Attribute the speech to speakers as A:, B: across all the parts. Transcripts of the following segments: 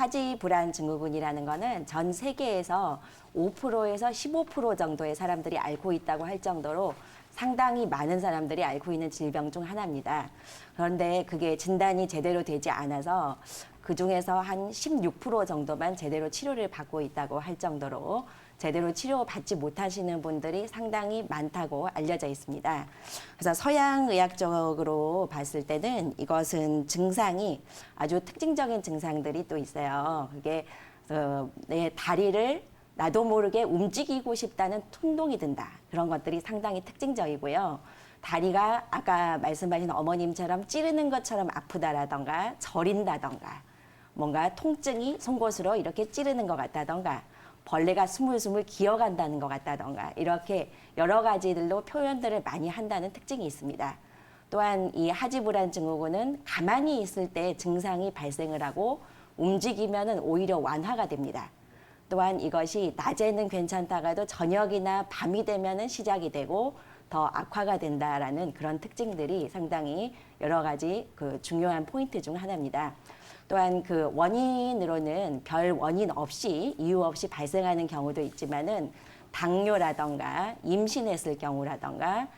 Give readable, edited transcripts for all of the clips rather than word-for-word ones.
A: 하지 불안 증후군이라는 거는 전 세계에서 5%에서 15% 정도의 사람들이 앓고 있다고 할 정도로 상당히 많은 사람들이 앓고 있는 질병 중 하나입니다. 그런데 그게 진단이 제대로 되지 않아서 그중에서 한 16% 정도만 제대로 치료를 받고 있다고 할 정도로 제대로 치료받지 못하시는 분들이 상당히 많다고 알려져 있습니다. 그래서 서양의학적으로 봤을 때는 이것은 증상이 아주 특징적인 증상들이 또 있어요. 그게 내 다리를 나도 모르게 움직이고 싶다는 충동이 든다. 그런 것들이 상당히 특징적이고요. 다리가 아까 말씀하신 어머님처럼 찌르는 것처럼 아프다라던가 저린다던가 뭔가 통증이 송곳으로 이렇게 찌르는 것 같다던가 벌레가 스물스물 기어간다는 것 같다던가 이렇게 여러 가지들로 표현들을 많이 한다는 특징이 있습니다. 또한 이 하지불안 증후군은 가만히 있을 때 증상이 발생을 하고 움직이면은 오히려 완화가 됩니다. 또한 이것이 낮에는 괜찮다가도 저녁이나 밤이 되면은 시작이 되고 더 악화가 된다라는 그런 특징들이 상당히 여러 가지 그 중요한 포인트 중 하나입니다. 또한 그 원인으로는 별 원인 없이 이유 없이 발생하는 경우도 있지만은 당뇨라던가 임신했을 경우라던가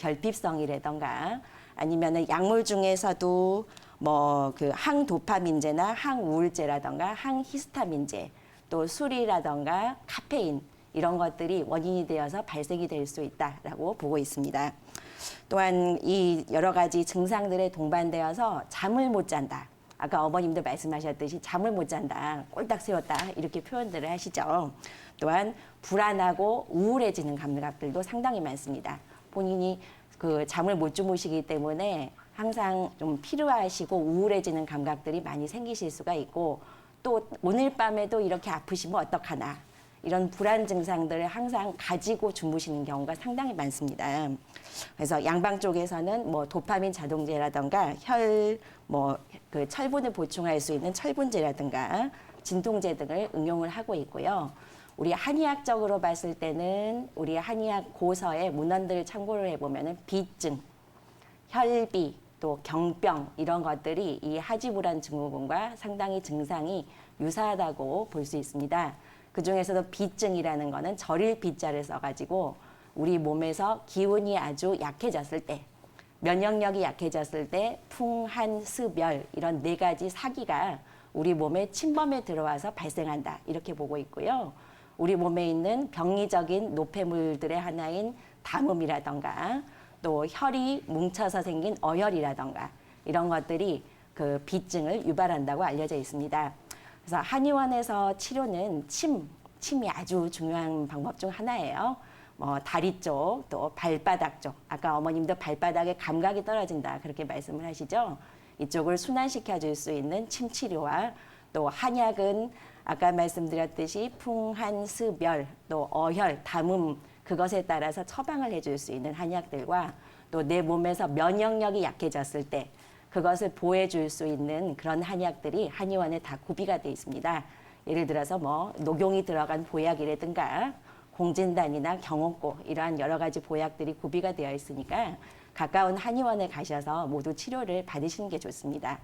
A: 철결핍성이라던가 아니면은 약물 중에서도 뭐 그 항도파민제나 항우울제라던가 항히스타민제 또 술이라던가 카페인 이런 것들이 원인이 되어서 발생이 될 수 있다라고 보고 있습니다. 또한 이 여러 가지 증상들에 동반되어서 잠을 못 잔다. 아까 어머님도 말씀하셨듯이 잠을 못 잔다, 꼴딱 세웠다 이렇게 표현들을 하시죠. 또한 불안하고 우울해지는 감각들도 상당히 많습니다. 본인이 그 잠을 못 주무시기 때문에 항상 좀 피로하시고 우울해지는 감각들이 많이 생기실 수가 있고 또 오늘 밤에도 이렇게 아프시면 어떡하나 이런 불안 증상들을 항상 가지고 주무시는 경우가 상당히 많습니다. 그래서 양방 쪽에서는 뭐 도파민 자동제라든가 뭐 그 철분을 보충할 수 있는 철분제라든가 진통제 등을 응용을 하고 있고요. 우리 한의학적으로 봤을 때는 우리 한의학 고서의 문헌들을 참고를 해보면은 비증, 혈비, 또 경병 이런 것들이 이 하지불안 증후군과 상당히 증상이 유사하다고 볼 수 있습니다. 그 중에서도 비증이라는 거는 절일 비자를 써가지고 우리 몸에서 기운이 아주 약해졌을 때, 면역력이 약해졌을 때 풍한, 스, 멸 이런 네 가지 사기가 우리 몸에 침범에 들어와서 발생한다 이렇게 보고 있고요. 우리 몸에 있는 병리적인 노폐물들의 하나인 담음이라던가 또 혈이 뭉쳐서 생긴 어혈이라던가 이런 것들이 그 비증을 유발한다고 알려져 있습니다. 그래서 한의원에서 치료는 침이 아주 중요한 방법 중 하나예요. 뭐 다리 쪽, 또 발바닥 쪽. 아까 어머님도 발바닥에 감각이 떨어진다 그렇게 말씀을 하시죠. 이쪽을 순환시켜 줄 수 있는 침 치료와 또 한약은 아까 말씀드렸듯이 풍한, 스, 멸, 또 어혈, 담음 그것에 따라서 처방을 해줄 수 있는 한약들과 또 내 몸에서 면역력이 약해졌을 때 그것을 보호해줄 수 있는 그런 한약들이 한의원에 다 구비가 되어 있습니다. 예를 들어서 뭐 녹용이 들어간 보약이라든가 공진단이나 경옥고 이러한 여러 가지 보약들이 구비가 되어 있으니까 가까운 한의원에 가셔서 모두 치료를 받으시는 게 좋습니다.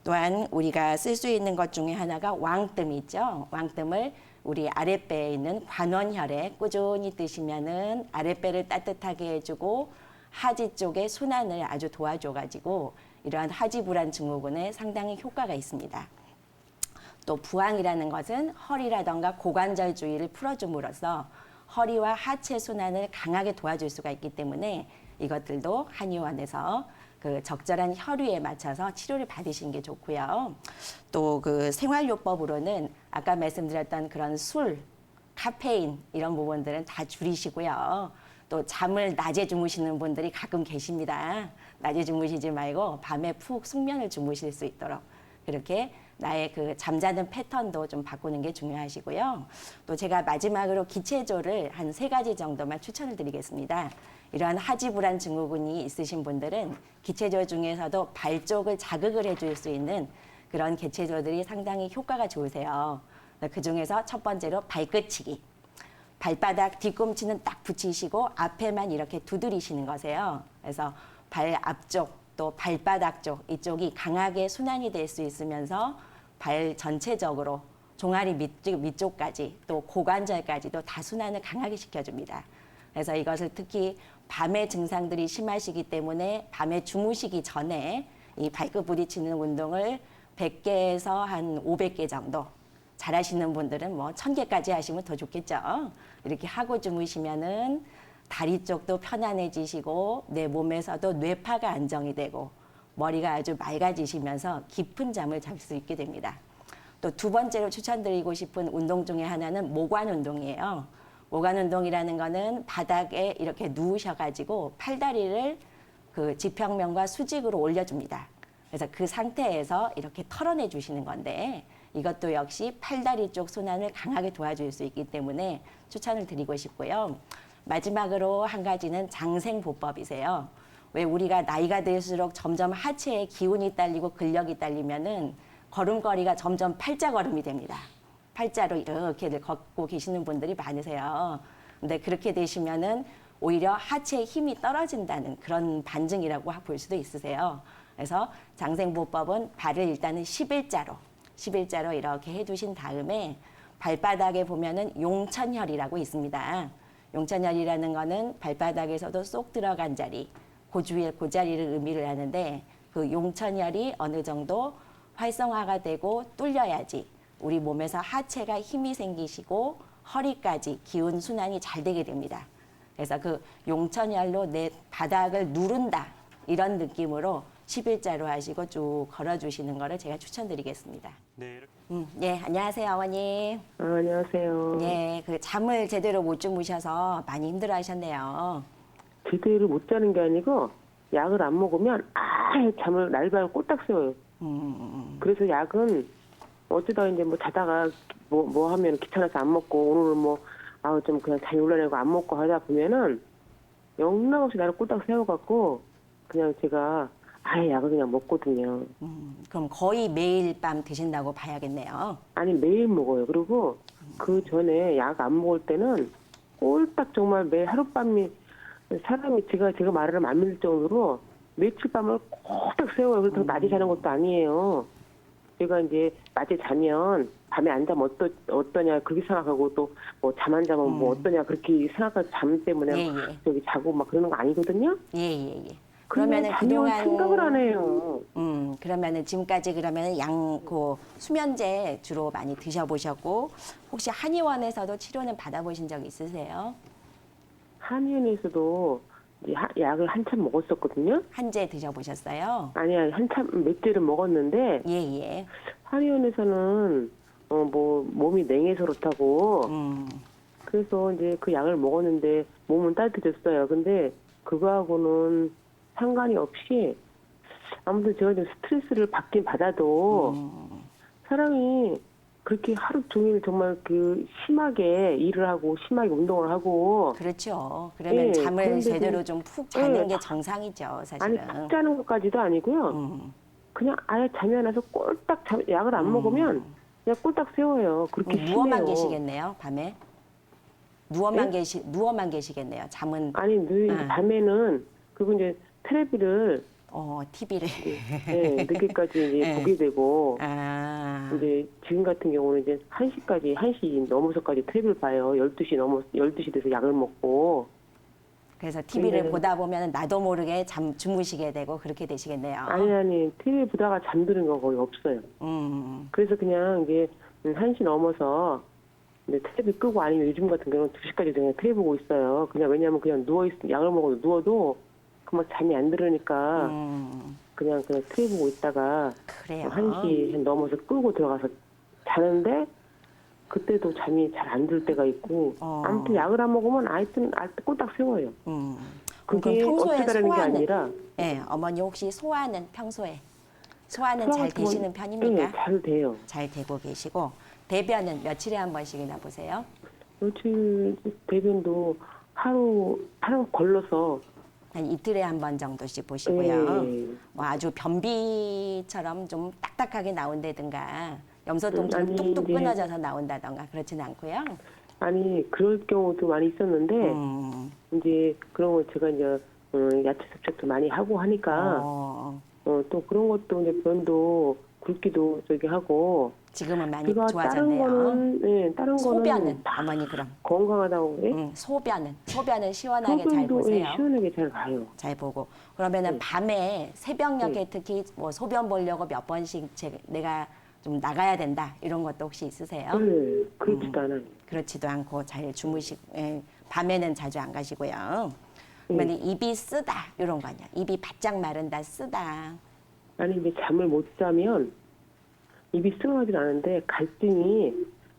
A: 또한 우리가 쓸 수 있는 것 중에 하나가 왕뜸 있죠. 왕뜸을 우리 아랫배에 있는 관원혈에 꾸준히 뜨시면은 아랫배를 따뜻하게 해주고 하지 쪽의 순환을 아주 도와줘가지고 이러한 하지불안 증후군에 상당히 효과가 있습니다. 또 부항이라는 것은 허리라던가 고관절 주위를 풀어줌으로써 허리와 하체 순환을 강하게 도와줄 수가 있기 때문에 이것들도 한의원에서 그 적절한 혈류에 맞춰서 치료를 받으시는 게 좋고요. 또 그 생활요법으로는 아까 말씀드렸던 그런 술, 카페인 이런 부분들은 다 줄이시고요. 또 잠을 낮에 주무시는 분들이 가끔 계십니다. 낮에 주무시지 말고 밤에 푹 숙면을 주무실 수 있도록 그렇게 나의 그 잠자는 패턴도 좀 바꾸는 게 중요하시고요. 또 제가 마지막으로 기체조를 한 3가지 정도만 추천을 드리겠습니다. 이러한 하지불안 증후군이 있으신 분들은 기체조 중에서도 발 쪽을 자극을 해줄 수 있는 그런 기체조들이 상당히 효과가 좋으세요. 그 중에서 첫 번째로 발끝치기. 발바닥 뒤꿈치는 딱 붙이시고 앞에만 이렇게 두드리시는 거세요. 그래서 발 앞쪽 또 발바닥 쪽 이쪽이 강하게 순환이 될 수 있으면서 발 전체적으로 종아리 밑쪽까지 또 고관절까지도 다 순환을 강하게 시켜줍니다. 그래서 이것을 특히 밤에 증상들이 심하시기 때문에 밤에 주무시기 전에 이 발끝 부딪히는 운동을 100개에서 한 500개 정도, 잘하시는 분들은 뭐 1000개까지 하시면 더 좋겠죠. 이렇게 하고 주무시면은 다리 쪽도 편안해지시고 내 몸에서도 뇌파가 안정이 되고 머리가 아주 맑아지시면서 깊은 잠을 잘 수 있게 됩니다. 또 두 번째로 추천드리고 싶은 운동 중에 하나는 모관 운동이에요. 모관 운동이라는 거는 바닥에 이렇게 누우셔가지고 팔다리를 그 지평면과 수직으로 올려줍니다. 그래서 그 상태에서 이렇게 털어내 주시는 건데 이것도 역시 팔다리 쪽 순환을 강하게 도와줄 수 있기 때문에 추천을 드리고 싶고요. 마지막으로 한 가지는 장생보법이세요. 왜 우리가 나이가 들수록 점점 하체에 기운이 딸리고 근력이 딸리면은 걸음걸이가 점점 팔자걸음이 됩니다. 팔자로 이렇게 걷고 계시는 분들이 많으세요. 근데 그렇게 되시면은 오히려 하체에 힘이 떨어진다는 그런 반증이라고 볼 수도 있으세요. 그래서 장생보법은 발을 일단은 11자로 이렇게 해두신 다음에 발바닥에 보면은 용천혈이라고 있습니다. 용천혈이라는 거는 발바닥에서도 쏙 들어간 자리, 그 자리를 의미를 하는데 그 용천혈이 어느 정도 활성화가 되고 뚫려야지 우리 몸에서 하체가 힘이 생기시고 허리까지 기운 순환이 잘 되게 됩니다. 그래서 그 용천혈로 내 바닥을 누른다 이런 느낌으로 11자로 하시고 쭉 걸어주시는 거를 제가 추천드리겠습니다.
B: 네.
A: 예, 안녕하세요, 어머님.
C: 안녕하세요.
A: 예, 그 잠을 제대로 못 주무셔서 많이 힘들어하셨네요.
C: 제대로 못 자는 게 아니고 약을 안 먹으면 아예 잠을 날밤을 꼴딱 새워요. 그래서 약은 어쩌다 이제 뭐 자다가 뭐 하면 귀찮아서 안 먹고 오늘은 뭐 아우 좀 그냥 잠이 올라내고 안 먹고 하다 보면은 영락없이 나를 꼴딱 세워갖고 그냥 제가 아예 약을 그냥 먹거든요.
A: 그럼 거의 매일 밤 드신다고 봐야겠네요.
C: 아니 매일 먹어요. 그리고 그 전에 약 안 먹을 때는 꼴딱 정말 매일 하룻밤이 사람이 제가 말을 하면 안 믿을 정도로 며칠 밤을 꼴딱 세워요. 그래서 낮에 자는 것도 아니에요. 제가 이제 낮에 자면 밤에 안 자면 어떠냐 그렇게 생각하고 또 뭐 잠 안 자면 뭐 어떠냐 그렇게 생각하고 잠 때문에
A: 예, 예.
C: 저기 자고 막 그러는 거 아니거든요.
A: 예.
C: 그러면은 그동안 생각을 안 해요.
A: 그러면은 지금까지 그러면은 그 수면제 주로 많이 드셔보셨고 혹시 한의원에서도 치료는 받아보신 적 있으세요?
C: 한의원에서도 이제 약을 한참 먹었었거든요.
A: 한제 드셔보셨어요?
C: 아니야 한참 몇 개를 먹었는데
A: 예.
C: 한의원에서는 뭐 몸이 냉해서 그렇다고 그래서 이제 그 약을 먹었는데 몸은 따뜻해졌어요. 근데 그거하고는 상관이 없이 아무튼 제가 좀 스트레스를 받긴 받아도 사람이 그렇게 하루 종일 정말 그 심하게 일을 하고 심하게 운동을 하고
A: 그렇죠. 그러면
C: 예,
A: 잠을
C: 그런데도-
A: 제대로 좀 푹 자는
C: 예,
A: 게 정상이죠,
C: 아니
A: 사실은.
C: 푹 자는 것까지도 아니고요. 그냥 아예 잠이 안 와서 꼴딱 약을 안 먹으면 그냥 꼴딱 세워요. 그렇게
A: 누워만
C: 심해요.
A: 계시겠네요, 밤에? 누워만 계시겠네요. 잠은
C: 아니 밤에는 그리고 이제 텔레비를
A: TV를
C: 네, 늦게까지 이제
A: 네.
C: 보게 되고
A: 네.
C: 이제 지금 같은 경우는 이제 1시 넘어서까지 텔레비를 봐요. 12시 돼서 약을 먹고.
A: 그래서 TV를
C: 근데-
A: 보다 보면 나도 모르게 주무시게 되고 그렇게 되시겠네요.
C: 아니 텔레비 보다가 잠드는 거 거의 없어요. 그래서 그냥 이게 1시 넘어서 이제 텔레비 끄고 아니면 요즘 같은 경우는 2시까지 그냥 텔레비 보고 있어요. 그냥 왜냐면 그냥 약을 먹어도 누워도 그만 잠이 안 들으니까 그냥 텔레비 보고 있다가
A: 그래요.
C: 1시 넘어서 끄고 들어가서 자는데 그때도 잠이 잘 안 들 때가 있고 아무튼 약을 안 먹으면 아예 꼴딱 세워요. 그게
A: 그럼 평소에
C: 어쩌다라는 게 아니라
A: 네, 어머니 혹시 소화는 평소에 소화는 잘
C: 소화가
A: 되시는 편입니까?
C: 네, 잘 돼요.
A: 잘 되고 계시고 대변은 며칠에 한 번씩이나 보세요?
C: 며칠 대변도 하루 걸러서
A: 한 이틀에 한 번 정도씩 보시고요.
C: 네.
A: 뭐 아주 변비처럼 좀 딱딱하게 나온다든가 염소똥처럼
C: 아니,
A: 뚝뚝
C: 이제-
A: 끊어져서 나온다든가 그렇지는 않고요.
C: 아니 그럴 경우도 많이 있었는데 이제 그런 거 제가 이제 야채 섭취도 많이 하고 하니까
A: 어,
C: 또 그런 것도 이제 변도 굵기도 저기 하고.
A: 지금은 많이
C: 제가
A: 좋아졌네요.
C: 다른
A: 소변은
C: 거는 다
A: 어머니 그럼
C: 건강하다고 그래?
A: 소변은 시원하게 잘
C: 소변도
A: 보세요.
C: 시원하게 잘 가요.
A: 잘 보고 그러면은 밤에 새벽녘에
C: 네.
A: 특히 뭐 소변 보려고 몇 번씩 내가 좀 나가야 된다 이런 것도 혹시 있으세요?
C: 네, 그렇지도 않아요.
A: 그렇지도 않고 잘 밤에는 자주 안 가시고요. 그러면 입이 쓰다 이런 거 아니야? 입이 바짝 마른다 쓰다.
C: 아니 이제 잠을 못 자면 입이 쓰러지진 않은데 갈증이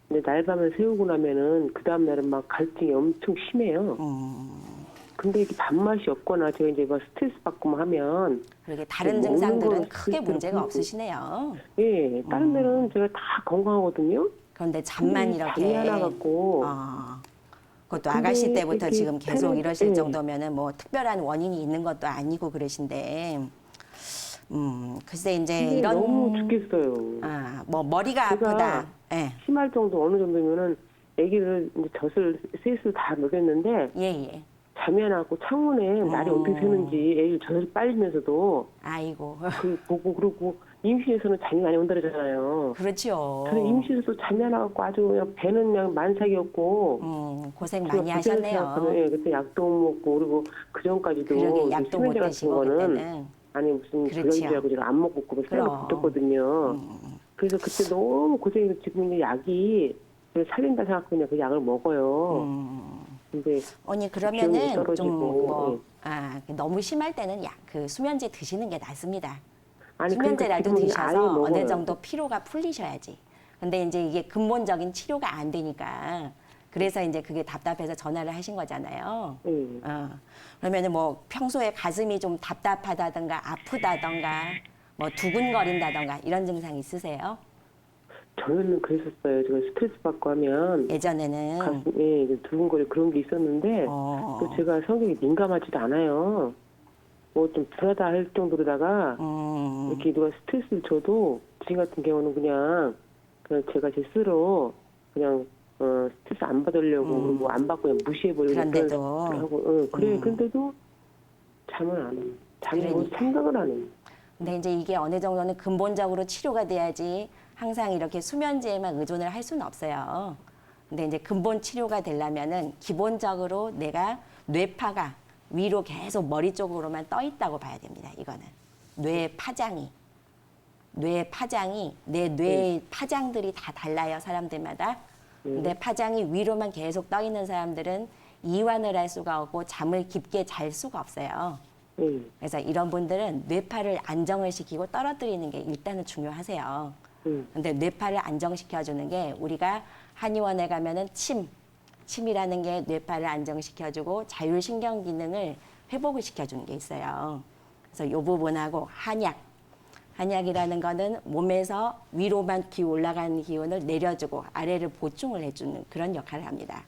C: 이제 날밤을 새우고 나면은 그 다음 날은 막 갈증이 엄청 심해요. 근데 이게 밥맛이 없거나 제가 이제 막 스트레스 받고 하면
A: 그렇게 다른
C: 먹는
A: 증상들은
C: 거는
A: 크게
C: 진짜
A: 문제가
C: 그리고.
A: 없으시네요.
C: 예, 다른 데는 제가 다 건강하거든요.
A: 그런데 잠만
C: 근데
A: 이렇게
C: 잠이 하나 갖고
A: 그것도
C: 근데
A: 아가씨 때부터
C: 이렇게
A: 지금 계속 이러실
C: 예.
A: 정도면은 뭐 특별한 원인이 있는 것도 아니고 그러신데 글쎄 이제
C: 근데
A: 이런
C: 너무 죽겠어요.
A: 뭐 머리가
C: 제가
A: 아프다. 예.
C: 심할 정도 어느 정도면은 아기를 이제 셋을 다 먹였는데
A: 예.
C: 잠이 안 와고 창문에 날이 어떻게 새는지 애를 젖을 빨리면서도
A: 아이고.
C: 그 보고 그러고 임신에서는 잠이 많이 온다잖아요.
A: 그렇죠.
C: 저는 임신에서도 잠이 안 와갖고 아주 그냥 배는 그냥 만삭이었고
A: 고생 많이 하셨네요.
C: 예, 그때 약도 못 먹고 그리고 그 전까지도
A: 그러게 약도 못
C: 수면제 같은
A: 드시고
C: 거는
A: 그때는.
C: 아니 무슨
A: 그렇지요.
C: 그런지라고 제가 안 먹고 그거
A: 그럼.
C: 쌀로 붙었거든요. 그래서 그때 너무 고생해서 지금 이제 약이 저를 살린다 생각하고 그냥 그 약을 먹어요. 근데
A: 언니
C: 기운이
A: 그러면은 좀
C: 떨어지고,
A: 너무 심할 때는 그 수면제 드시는 게 낫습니다.
C: 아니
A: 수면제라도
C: 그러니까 지금은 아예
A: 드셔서 어느
C: 먹어요.
A: 정도 피로가 풀리셔야지. 근데 이제 이게 근본적인 치료가 안 되니까 그래서 이제 그게 답답해서 전화를 하신 거잖아요. 그러면은 뭐 평소에 가슴이 좀 답답하다든가 아프다든가 뭐 두근거린다든가 이런 증상 있으세요?
C: 저는 그랬었어요. 제가 스트레스 받고 하면
A: 예전에는
C: 가슴에 두근거리 그런 게 있었는데 또 제가 성격이 민감하지도 않아요. 뭐 좀 불하다 할 정도로다가 이렇게 누가 스트레스를 줘도 지금 같은 경우는 그냥 제가 제 스스로 그냥 스트레스 안 받으려고 그리고 안 받고 그냥 무시해버리고
A: 그런데도.
C: 하고 그래 근데도 잠을 안 해요. 잠을
A: 그러니까.
C: 생각을 안 해요.
A: 근데 이제 이게 어느 정도는 근본적으로 치료가 돼야지 항상 이렇게 수면제에만 의존을 할 수는 없어요. 근데 이제 근본 치료가 되려면은 기본적으로 내가 뇌파가 위로 계속 머리 쪽으로만 떠 있다고 봐야 됩니다. 이거는 뇌 파장이 내 뇌 파장들이 다 달라요. 사람들마다. 근데 파장이 위로만 계속 떠 있는 사람들은 이완을 할 수가 없고 잠을 깊게 잘 수가 없어요. 그래서 이런 분들은 뇌파를 안정을 시키고 떨어뜨리는 게 일단은 중요하세요. 근데 뇌파를 안정시켜주는 게 우리가 한의원에 가면은 침이라는 게 뇌파를 안정시켜주고 자율신경 기능을 회복을 시켜주는 게 있어요. 그래서 이 부분하고 한약이라는 거는 몸에서 위로만 올라가는 기운을 내려주고 아래를 보충을 해주는 그런 역할을 합니다.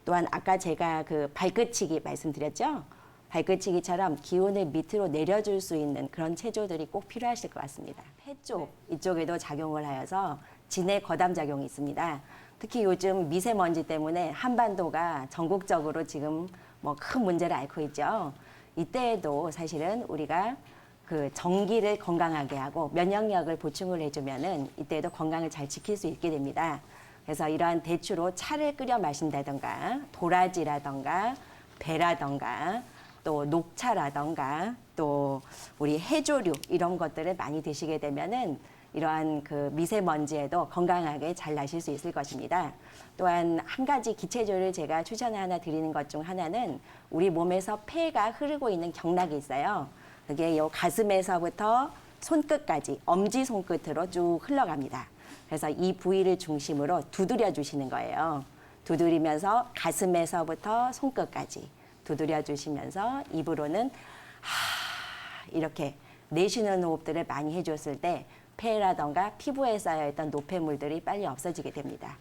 A: 또한 아까 제가 그 발끝치기 말씀드렸죠? 발끝치기처럼 기운을 밑으로 내려줄 수 있는 그런 체조들이 꼭 필요하실 것 같습니다. 폐 쪽, 이쪽에도 작용을 하여서 진해 거담 작용이 있습니다. 특히 요즘 미세먼지 때문에 한반도가 전국적으로 지금 뭐 큰 문제를 앓고 있죠. 이때에도 사실은 우리가 그 전기를 건강하게 하고 면역력을 보충을 해주면은 이때에도 건강을 잘 지킬 수 있게 됩니다. 그래서 이러한 대추로 차를 끓여 마신다던가 도라지라던가 배라던가 또 녹차라던가 또 우리 해조류 이런 것들을 많이 드시게 되면은 이러한 그 미세먼지에도 건강하게 잘 나실 수 있을 것입니다. 또한 한 가지 기체조를 제가 추천 하나 드리는 것 중 하나는 우리 몸에서 폐가 흐르고 있는 경락이 있어요. 그게 요 가슴에서부터 손끝까지 엄지 손끝으로 쭉 흘러갑니다. 그래서 이 부위를 중심으로 두드려 주시는 거예요. 두드리면서 가슴에서부터 손끝까지 두드려 주시면서 입으로는 이렇게 내쉬는 호흡들을 많이 해줬을 때 폐라던가 피부에 쌓여있던 노폐물들이 빨리 없어지게 됩니다.